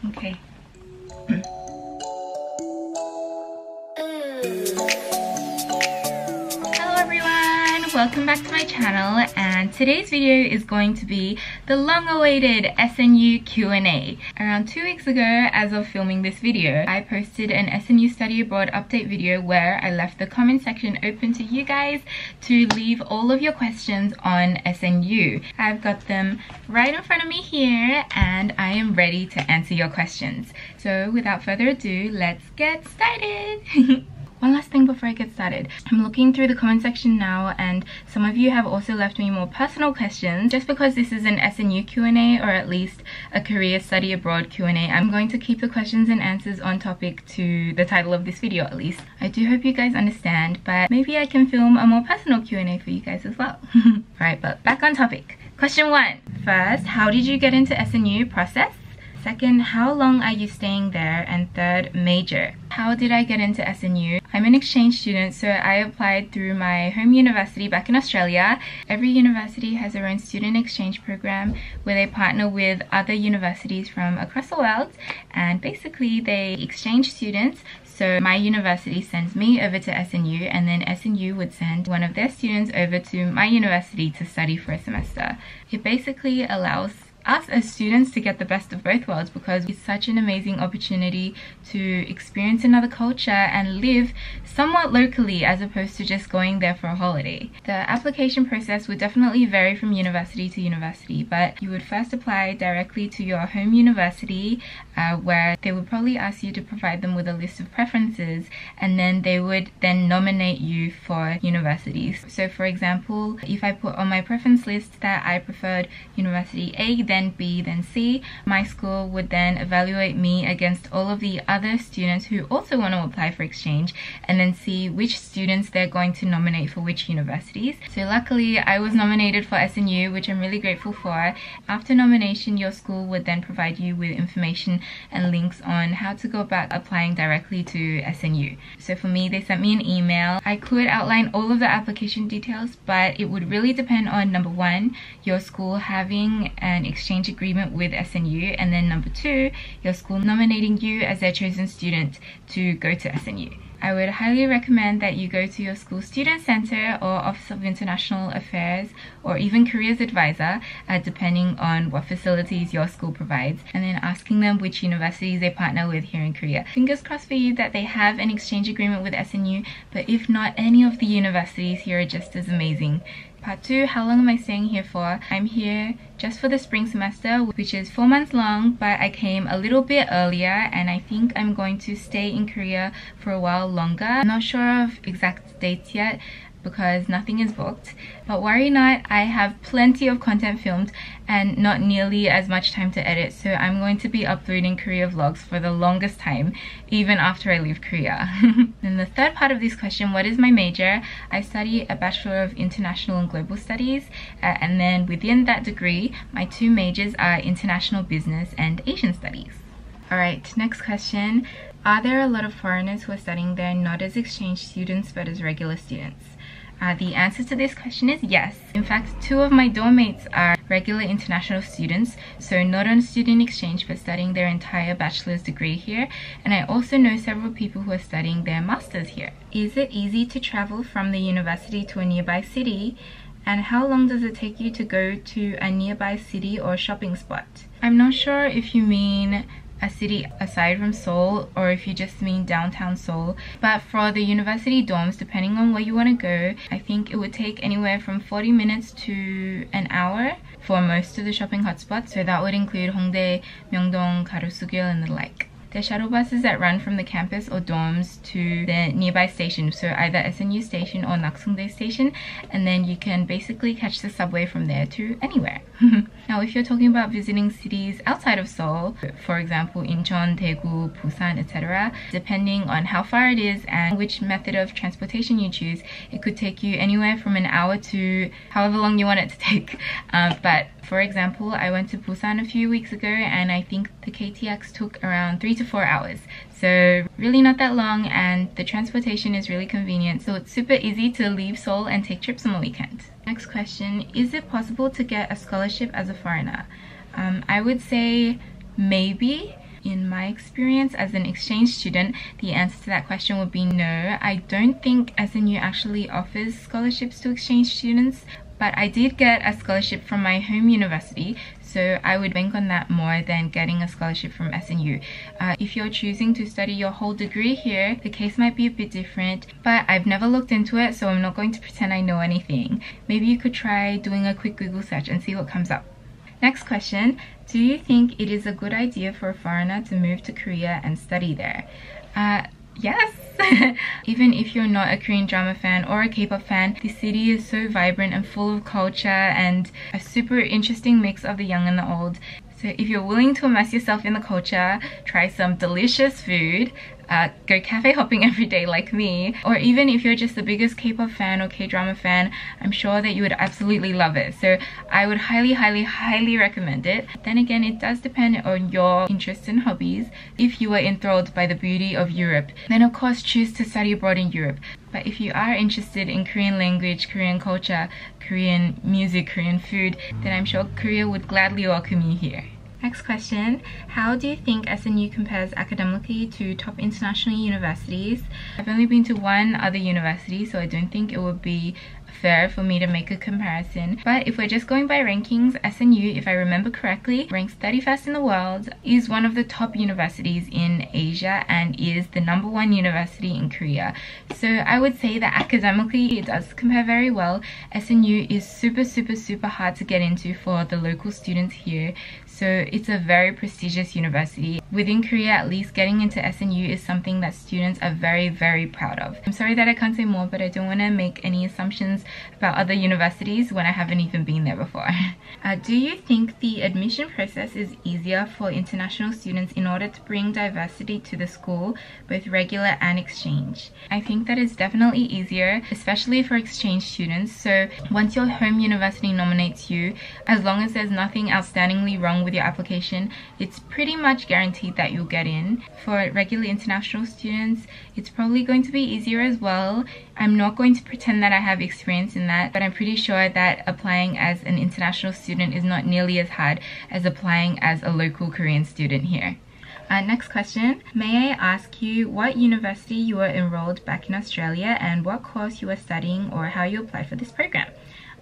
Okay. Hello everyone, welcome back to my channel, and today's video is going to be the long-awaited SNU Q&A. Around 2 weeks ago, as of filming this video, I posted an SNU study abroad update video where I left the comment section open to you guys to leave all of your questions on SNU. I've got them right in front of me here and I am ready to answer your questions. So without further ado, let's get started. One last thing before I get started. I'm looking through the comment section now and some of you have also left me more personal questions. Just because this is an SNU Q&A, or at least a career study abroad Q&A, I'm going to keep the questions and answers on topic to the title of this video at least. I do hope you guys understand, but maybe I can film a more personal Q&A for you guys as well. Alright, but back on topic. Question 1. First, how did you get into SNU process? Second, how long are you staying there? And third, major. How did I get into SNU? I'm an exchange student, so I applied through my home university back in Australia. Every university has their own student exchange program where they partner with other universities from across the world, and basically they exchange students. So my university sends me over to SNU, and then SNU would send one of their students over to my university to study for a semester. It basically allows us as students to get the best of both worlds, because it's such an amazing opportunity to experience another culture and live somewhat locally as opposed to just going there for a holiday. The application process would definitely vary from university to university, but you would first apply directly to your home university where they would probably ask you to provide them with a list of preferences, and then they would then nominate you for universities. So for example, if I put on my preference list that I preferred University A, then B, then C, my school would then evaluate me against all of the other students who also want to apply for exchange, and then see which students they're going to nominate for which universities. So luckily I was nominated for SNU, which I'm really grateful for. After nomination, your school would then provide you with information and links on how to go about applying directly to SNU. So for me, they sent me an email. I could outline all of the application details, but it would really depend on, number 1, your school having an exchange agreement with SNU, and then number 2, your school nominating you as their chosen student to go to SNU. I would highly recommend that you go to your school student center or Office of International Affairs, or even careers advisor, depending on what facilities your school provides, and then asking them which universities they partner with here in Korea. Fingers crossed for you that they have an exchange agreement with SNU, but if not, any of the universities here are just as amazing. Part 2, how long am I staying here for? I'm here just for the spring semester, which is 4 months long, but I came a little bit earlier and I think I'm going to stay in Korea for a while longer. I'm not sure of exact dates yet because nothing is booked, but worry not, I have plenty of content filmed and not nearly as much time to edit, so I'm going to be uploading Korea vlogs for the longest time, even after I leave Korea. And the third part of this question, what is my major? I study a Bachelor of International and Global Studies, and then within that degree, my 2 majors are International Business and Asian Studies. Alright, next question. Are there a lot of foreigners who are studying there not as exchange students but as regular students? The answer to this question is yes. In fact, 2 of my dorm mates are regular international students, so not on student exchange but studying their entire bachelor's degree here, and I also know several people who are studying their masters here. Is it easy to travel from the university to a nearby city? And how long does it take you to go to a nearby city or shopping spot? I'm not sure if you mean a city aside from Seoul or if you just mean downtown Seoul, but for the university dorms, depending on where you want to go, I think it would take anywhere from 40 minutes to an hour for most of the shopping hotspots, so that would include Hongdae, Myeongdong, Garosu-gil and the like. There are shuttle buses that run from the campus or dorms to the nearby station, so either SNU station or Naksungdae station, and then you can basically catch the subway from there to anywhere. Now, if you're talking about visiting cities outside of Seoul, for example Incheon, Daegu, Busan, etc., depending on how far it is and which method of transportation you choose, it could take you anywhere from an hour to however long you want it to take. But for example, I went to Busan a few weeks ago and I think the KTX took around 3 to 4 hours. So really not that long, and the transportation is really convenient, so it's super easy to leave Seoul and take trips on the weekend. Next question, is it possible to get a scholarship as a foreigner? I would say maybe. in my experience as an exchange student, the answer to that question would be no. I don't think SNU actually offers scholarships to exchange students, but I did get a scholarship from my home university, so I would bank on that more than getting a scholarship from SNU. If you're choosing to study your whole degree here, the case might be a bit different, but I've never looked into it, so I'm not going to pretend I know anything. Maybe you could try doing a quick Google search and see what comes up. Next question, do you think it is a good idea for a foreigner to move to Korea and study there? Yes. Even if you're not a Korean drama fan or a K-pop fan, the city is so vibrant and full of culture and a super interesting mix of the young and the old. So if you're willing to immerse yourself in the culture, try some delicious food, go cafe hopping every day like me, or even if you're just the biggest K-pop fan or K-drama fan, I'm sure that you would absolutely love it. So I would highly recommend it. Then again, it does depend on your interests and hobbies. If you are enthralled by the beauty of Europe, then of course choose to study abroad in Europe. But if you are interested in Korean language, Korean culture, Korean music, Korean food, then I'm sure Korea would gladly welcome you here. Next question, how do you think SNU compares academically to top international universities? I've only been to one other university, so I don't think it would be fair for me to make a comparison. But if we're just going by rankings, SNU, if I remember correctly, ranks 31st in the world, is one of the top universities in Asia, and is the #1 university in Korea. So I would say that academically it does compare very well. SNU is super hard to get into for the local students here. So it's a very prestigious university. Within Korea, at least, getting into SNU is something that students are very proud of. I'm sorry that I can't say more, but I don't want to make any assumptions about other universities when I haven't even been there before. Do you think the admission process is easier for international students in order to bring diversity to the school, both regular and exchange? I think that is definitely easier, especially for exchange students. So once your home university nominates you, as long as there's nothing outstandingly wrong with your application, it's pretty much guaranteed that you'll get in. For regular international students, it's probably going to be easier as well. I'm not going to pretend that I have experience in that, but I'm pretty sure that applying as an international student is not nearly as hard as applying as a local Korean student here. Next question, may I ask you what university you were enrolled back in Australia and what course you were studying or how you applied for this program?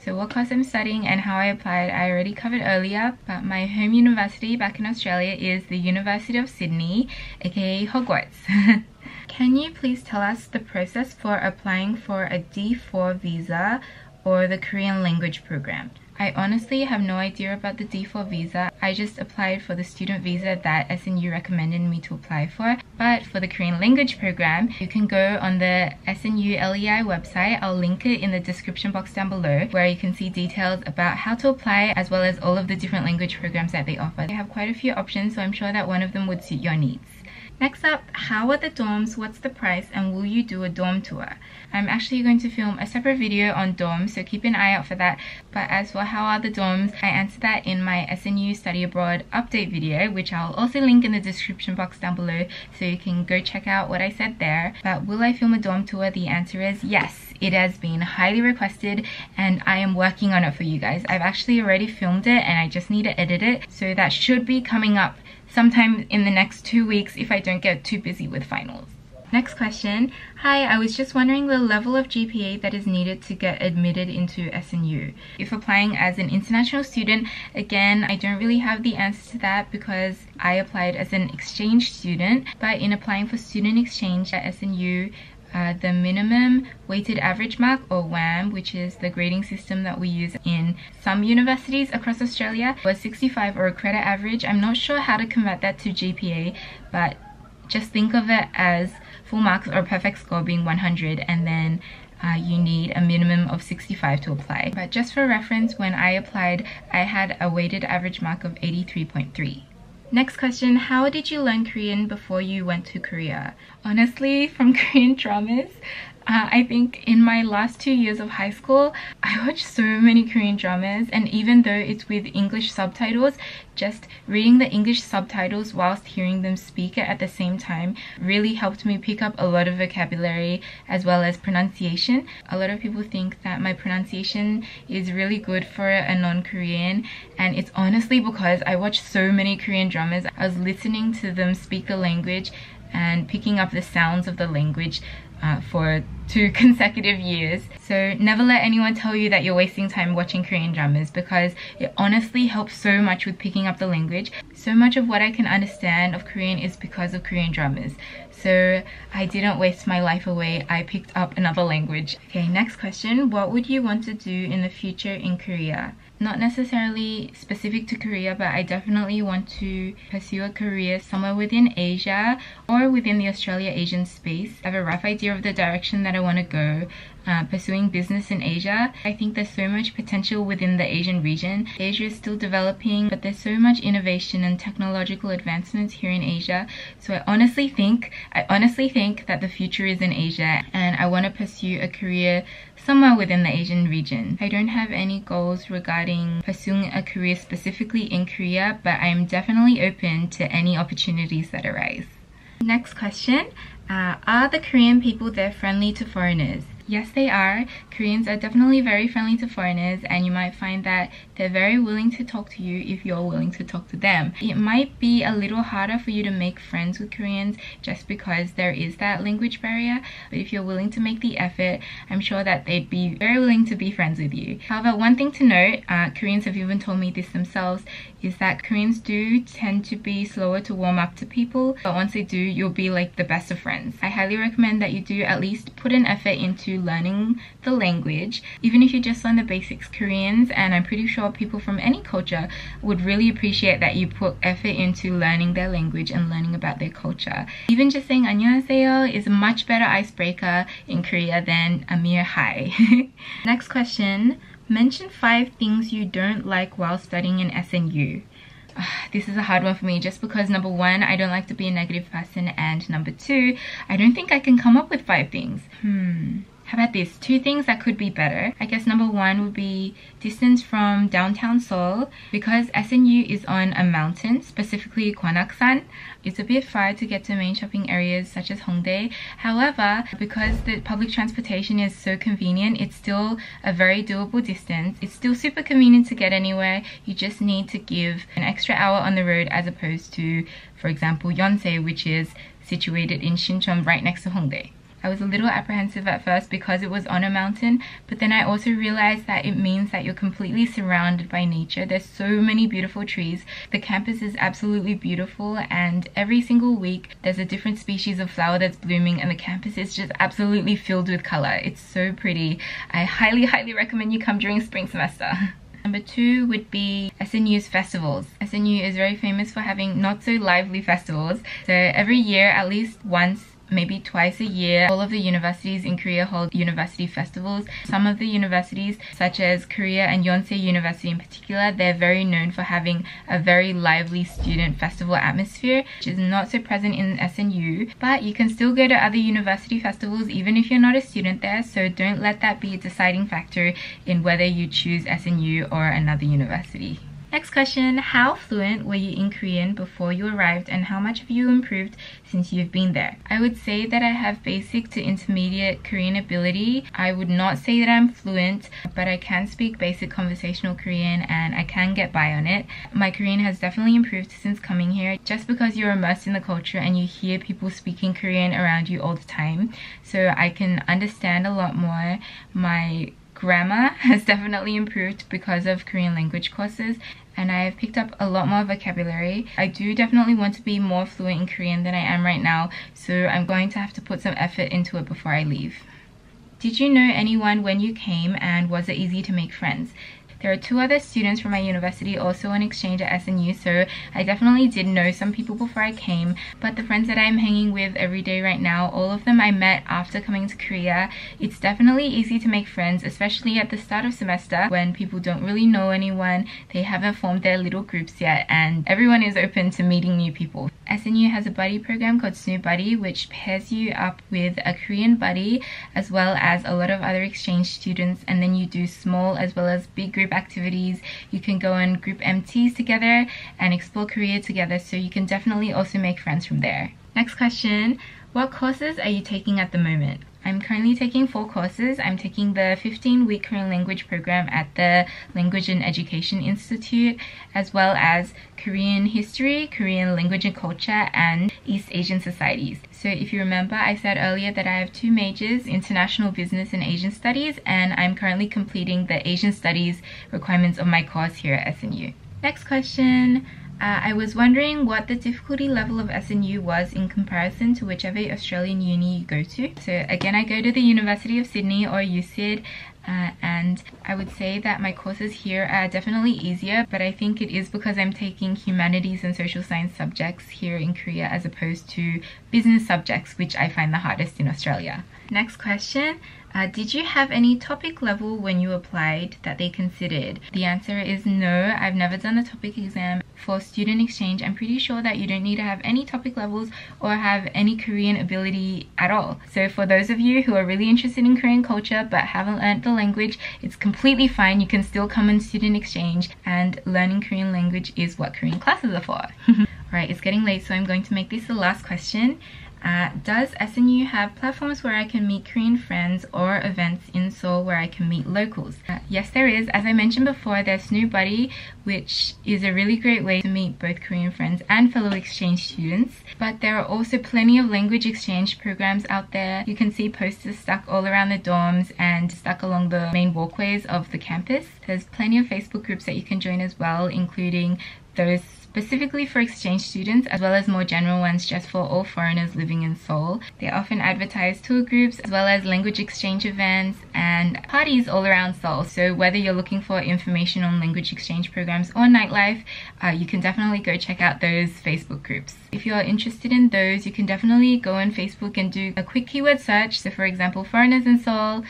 So what course I'm studying and how I applied I already covered earlier, but my home university back in Australia is the University of Sydney, aka Hogwarts. Can you please tell us the process for applying for a D4 visa or the Korean language program? I honestly have no idea about the D4 visa. I just applied for the student visa that SNU recommended me to apply for. But for the Korean language program, you can go on the SNU LEI website. I'll link it in the description box down below, where you can see details about how to apply as well as all of the different language programs that they offer. They have quite a few options, so I'm sure that one of them would suit your needs. Next up, how are the dorms, what's the price, and will you do a dorm tour? I'm actually going to film a separate video on dorms, so keep an eye out for that. But as for how are the dorms, I answered that in my SNU Study Abroad update video, which I'll also link in the description box down below, so you can go check out what I said there. But will I film a dorm tour? The answer is yes. It has been highly requested and I am working on it for you guys. I've actually already filmed it and I just need to edit it, so that should be coming up sometime in the next 2 weeks if I don't get too busy with finals. Next question. Hi, I was just wondering the level of GPA that is needed to get admitted into SNU. If applying as an international student, again, I don't really have the answer to that because I applied as an exchange student, but in applying for student exchange at SNU, the minimum weighted average mark, or WAM, which is the grading system that we use in some universities across Australia, was 65, or a credit average. I'm not sure how to convert that to GPA, but just think of it as full marks or perfect score being 100, and then you need a minimum of 65 to apply. But just for reference, when I applied, I had a weighted average mark of 83.3. Next question, how did you learn Korean before you went to Korea? Honestly, from Korean dramas. I think in my last 2 years of high school, I watched so many Korean dramas, and even though it's with English subtitles, just reading the English subtitles whilst hearing them speak it at the same time really helped me pick up a lot of vocabulary as well as pronunciation. A lot of people think that my pronunciation is really good for a non-Korean, and it's honestly because I watched so many Korean dramas. I was listening to them speak the language and picking up the sounds of the language for 2 consecutive years. So never let anyone tell you that you're wasting time watching Korean dramas, because it honestly helps so much with picking up the language. So much of what I can understand of Korean is because of Korean dramas. So I didn't waste my life away. I picked up another language. Okay, next question. What would you want to do in the future in Korea? Not necessarily specific to Korea, but I definitely want to pursue a career somewhere within Asia or within the Australia-Asian space. I have a rough idea of the direction that I want to go. Pursuing business in Asia. I think there's so much potential within the Asian region. Asia is still developing, but there's so much innovation and technological advancements here in Asia. So I honestly think that the future is in Asia, and I want to pursue a career somewhere within the Asian region. I don't have any goals regarding pursuing a career specifically in Korea, but I am definitely open to any opportunities that arise. Next question. Are the Korean people there friendly to foreigners? Yes, they are. Koreans are definitely very friendly to foreigners, and you might find that they're very willing to talk to you if you're willing to talk to them. It might be a little harder for you to make friends with Koreans just because there is that language barrier, but if you're willing to make the effort, I'm sure that they'd be very willing to be friends with you. However, one thing to note, Koreans have even told me this themselves, is that Koreans do tend to be slower to warm up to people, but once they do, you'll be like the best of friends. I highly recommend that you do at least put an effort into learning the language, even if you just learn the basics Koreans, and I'm pretty sure people from any culture would really appreciate that you put effort into learning their language and learning about their culture. Even just saying 안녕하세요 is a much better icebreaker in Korea than a mere hi. Next question. Mention 5 things you don't like while studying in SNU. This is a hard one for me just because number 1, I don't like to be a negative person, and number 2, I don't think I can come up with 5 things. How about this? 2 things that could be better. I guess number 1 would be distance from downtown Seoul. Because SNU is on a mountain, specifically Gwanaksan, it's a bit far to get to main shopping areas such as Hongdae. However, because the public transportation is so convenient, it's still a very doable distance. It's still super convenient to get anywhere. You just need to give an extra hour on the road as opposed to, for example, Yonsei, which is situated in Sinchon right next to Hongdae. I was a little apprehensive at first because it was on a mountain, but then I also realized that it means that you're completely surrounded by nature. There's so many beautiful trees. The campus is absolutely beautiful, and every single week there's a different species of flower that's blooming, and the campus is just absolutely filled with color. It's so pretty. I highly recommend you come during spring semester. Number 2 would be SNU's festivals. SNU is very famous for having not so lively festivals. So every year, at least once, maybe twice a year, all of the universities in Korea hold university festivals. Some of the universities, such as Korea and Yonsei University in particular, they're very known for having a very lively student festival atmosphere, which is not so present in SNU, but you can still go to other university festivals even if you're not a student there, so don't let that be a deciding factor in whether you choose SNU or another university. Next question, how fluent were you in Korean before you arrived, and how much have you improved since you've been there? I would say that I have basic to intermediate Korean ability. I would not say that I'm fluent, but I can speak basic conversational Korean and I can get by on it. My Korean has definitely improved since coming here, just because you're immersed in the culture and you hear people speaking Korean around you all the time. So I can understand a lot more. My grammar has definitely improved because of Korean language courses, and I've picked up a lot more vocabulary. I do definitely want to be more fluent in Korean than I am right now, so I'm going to have to put some effort into it before I leave. Did you know anyone when you came, and was it easy to make friends? There are 2 other students from my university also on exchange at SNU, so I definitely did know some people before I came. But the friends that I'm hanging with every day right now, all of them I met after coming to Korea. It's definitely easy to make friends, especially at the start of semester when people don't really know anyone, they haven't formed their little groups yet, and everyone is open to meeting new people. SNU has a buddy program called SNU Buddy, which pairs you up with a Korean buddy as well as a lot of other exchange students, and then you do small as well as big group activities. You can go on group MTs together and explore Korea together, so you can definitely also make friends from there. Next question, what courses are you taking at the moment? I'm currently taking 4 courses. I'm taking the 15-week Korean language program at the Language and Education Institute, as well as Korean history, Korean language and culture, and East Asian societies. So if you remember, I said earlier that I have 2 majors, international business and Asian studies, and I'm currently completing the Asian studies requirements of my course here at SNU. Next question. I was wondering what the difficulty level of SNU was in comparison to whichever Australian uni you go to. So again, I go to the University of Sydney, or USyd, and I would say that my courses here are definitely easier, but I think it is because I'm taking humanities and social science subjects here in Korea as opposed to business subjects, which I find the hardest in Australia. Next question. Did you have any topic level when you applied that they considered? The answer is no, I've never done a topic exam. For student exchange, I'm pretty sure that you don't need to have any topic levels or have any Korean ability at all. So for those of you who are really interested in Korean culture but haven't learned the language, it's completely fine. You can still come on student exchange, and learning Korean language is what Korean classes are for. Alright, it's getting late, so I'm going to make this the last question. Does SNU have platforms where I can meet Korean friends or events in Seoul where I can meet locals? Yes, there is. As I mentioned before, there's SNU Buddy, which is a really great way to meet both Korean friends and fellow exchange students. But there are also plenty of language exchange programs out there. You can see posters stuck all around the dorms and stuck along the main walkways of the campus. There's plenty of Facebook groups that you can join as well, including those specifically for exchange students, as well as more general ones just for all foreigners living in Seoul. They often advertise tour groups as well as language exchange events and parties all around Seoul. So whether you're looking for information on language exchange programs or nightlife, you can definitely go check out those Facebook groups. If you're interested in those, you can definitely go on Facebook and do a quick keyword search. So for example, foreigners in Seoul,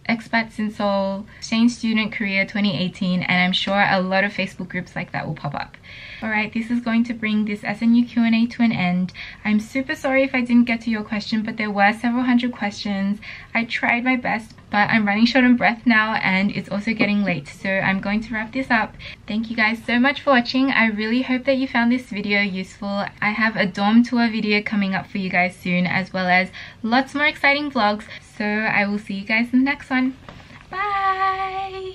expats in Seoul, exchange student Korea 2018, and I'm sure a lot of Facebook groups like that will pop up. Alright, this is going to bring this SNU Q&A to an end. I'm super sorry if I didn't get to your question, but there were several hundred questions. I tried my best, but I'm running short on breath now, and it's also getting late, so I'm going to wrap this up. Thank you guys so much for watching. I really hope that you found this video useful. I have a dorm tour video coming up for you guys soon, as well as lots more exciting vlogs. So I will see you guys in the next one. Bye!